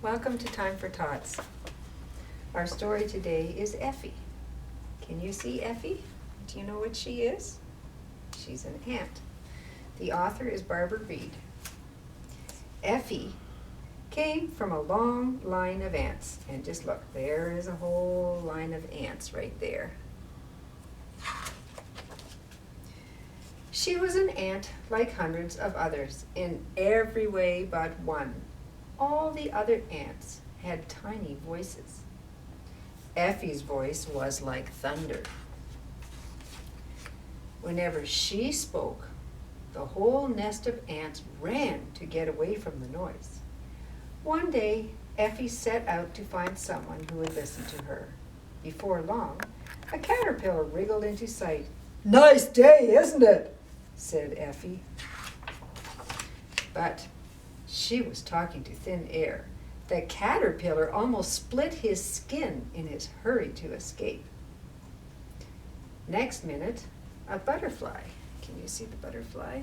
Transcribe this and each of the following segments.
Welcome to Time for Tots. Our story today is Effie. Can you see Effie? Do you know what she is? She's an ant. The author is Barbara Reed. Effie came from a long line of ants. And just look, there is a whole line of ants right there. She was an ant like hundreds of others in every way but one. All the other ants had tiny voices. Effie's voice was like thunder. Whenever she spoke, the whole nest of ants ran to get away from the noise. One day, Effie set out to find someone who would listen to her. Before long, a caterpillar wriggled into sight. "Nice day, isn't it?" said Effie. But she was talking to thin air. The caterpillar almost split his skin in his hurry to escape. Next minute, a butterfly, can you see the butterfly?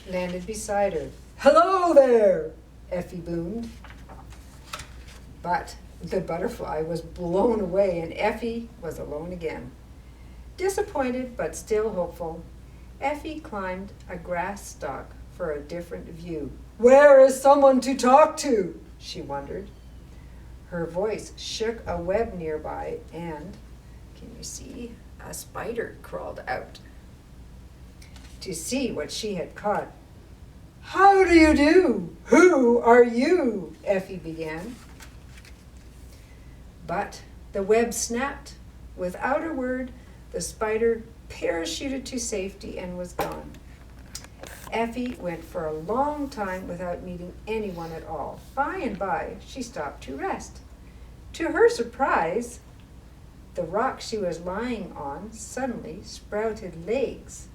Landed beside her. "Hello there," Effie boomed. But the butterfly was blown away and Effie was alone again. Disappointed but still hopeful, Effie climbed a grass stalk for a different view. "Where is someone to talk to?" she wondered. Her voice shook a web nearby and, can you see, a spider crawled out to see what she had caught. "How do you do? Who are you?" Effie began. But the web snapped. Without a word, the spider parachuted to safety and was gone. Effie went for a long time without meeting anyone at all. By and by, she stopped to rest. To her surprise, the rock she was lying on suddenly sprouted legs.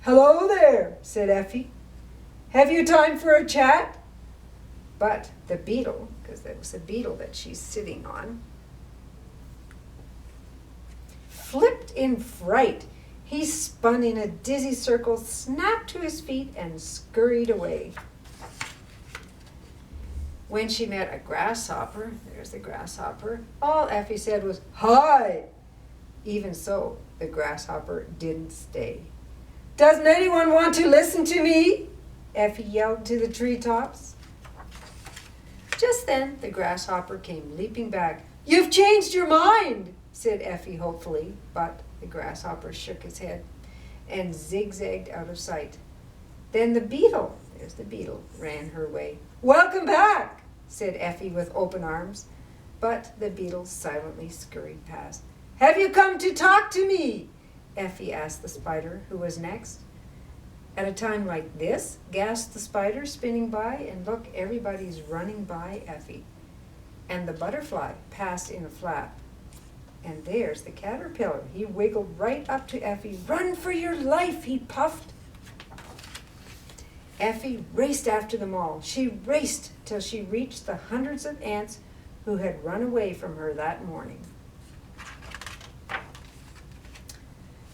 "Hello there," said Effie. "Have you time for a chat?" But the beetle, because that was the beetle that she's sitting on, flipped in fright. He spun in a dizzy circle, snapped to his feet, and scurried away. When she met a grasshopper, there's the grasshopper, all Effie said was, "Hi!" Even so, the grasshopper didn't stay. "Doesn't anyone want to listen to me?" Effie yelled to the treetops. Just then, the grasshopper came leaping back. "You've changed your mind," said Effie hopefully, but the grasshopper shook his head and zigzagged out of sight. Then the beetle, there's the beetle, ran her way. "Welcome back," said Effie with open arms, but the beetle silently scurried past. "Have you come to talk to me?" Effie asked the spider, who was next. "At a time like this?" gasped the spider, spinning by, and look, everybody's running by Effie. And the butterfly passed in a flap. And there's the caterpillar. He wiggled right up to Effie. "Run for your life," he puffed. Effie raced after them all. She raced till she reached the hundreds of ants who had run away from her that morning.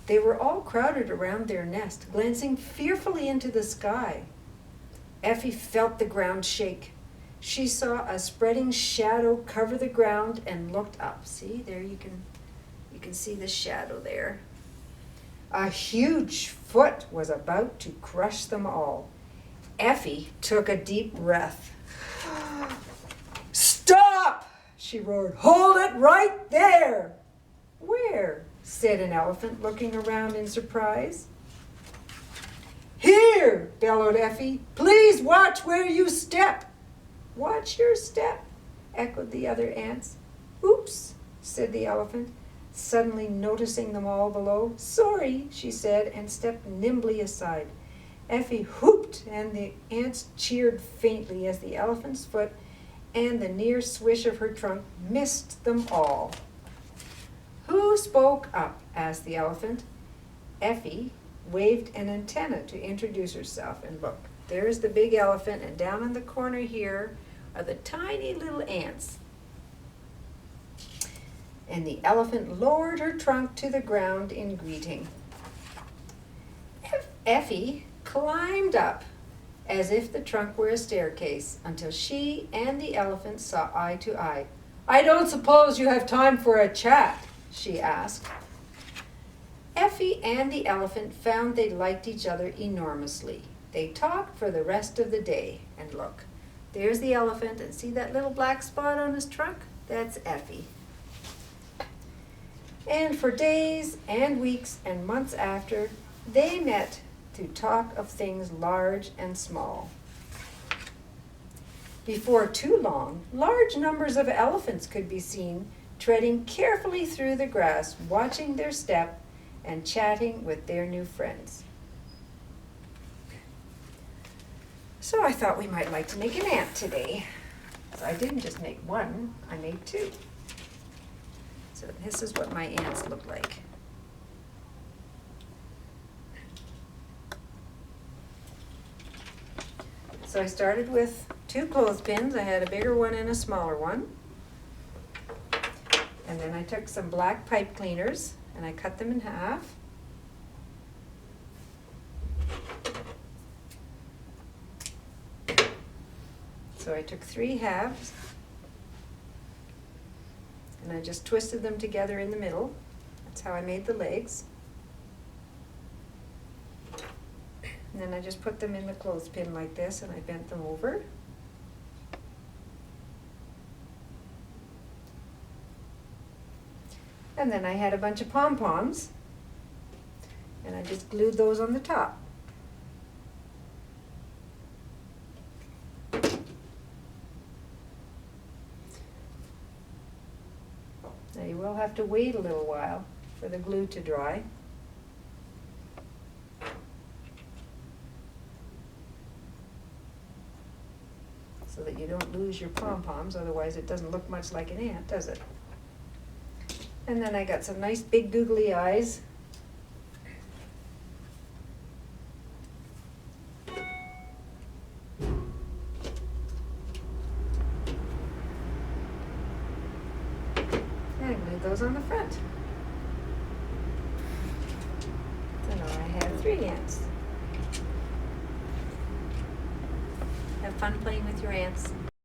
They were all crowded around their nest, glancing fearfully into the sky. Effie felt the ground shake. She saw a spreading shadow cover the ground and looked up. See, there you can see the shadow there. A huge foot was about to crush them all. Effie took a deep breath. "Stop!" she roared. "Hold it right there!" "Where?" said an elephant, looking around in surprise. "Here!" bellowed Effie. "Please watch where you step." "Watch your step," echoed the other ants. "Oops," said the elephant, suddenly noticing them all below. "Sorry," she said, and stepped nimbly aside. Effie whooped, and the ants cheered faintly as the elephant's foot and the near swish of her trunk missed them all. "Who spoke up?" asked the elephant. Effie waved an antenna to introduce herself, and look, there's the big elephant, and down in the corner here are the tiny little ants. And the elephant lowered her trunk to the ground in greeting. Effie climbed up as if the trunk were a staircase, until she and the elephant saw eye to eye. "I don't suppose you have time for a chat?" she asked. Effie and the elephant found they liked each other enormously. They talked for the rest of the day. And look, there's the elephant, and see that little black spot on his trunk? That's Effie. And for days and weeks and months after, they met to talk of things large and small. Before too long, large numbers of elephants could be seen treading carefully through the grass, watching their step and chatting with their new friends. So I thought we might like to make an ant today. So I didn't just make one, I made two. So this is what my ants look like. So I started with two clothespins. I had a bigger one and a smaller one. And then I took some black pipe cleaners and I cut them in half. So I took 3 halves and I just twisted them together in the middle. That's how I made the legs. And then I just put them in the clothespin like this and I bent them over. And then I had a bunch of pom-poms and I just glued those on the top. Now you will have to wait a little while for the glue to dry. So that you don't lose your pom-poms, otherwise it doesn't look much like an ant, does it? And then I got some nice big googly eyes. And I glued those on the front. So now I have 3 ants. Have fun playing with your ants.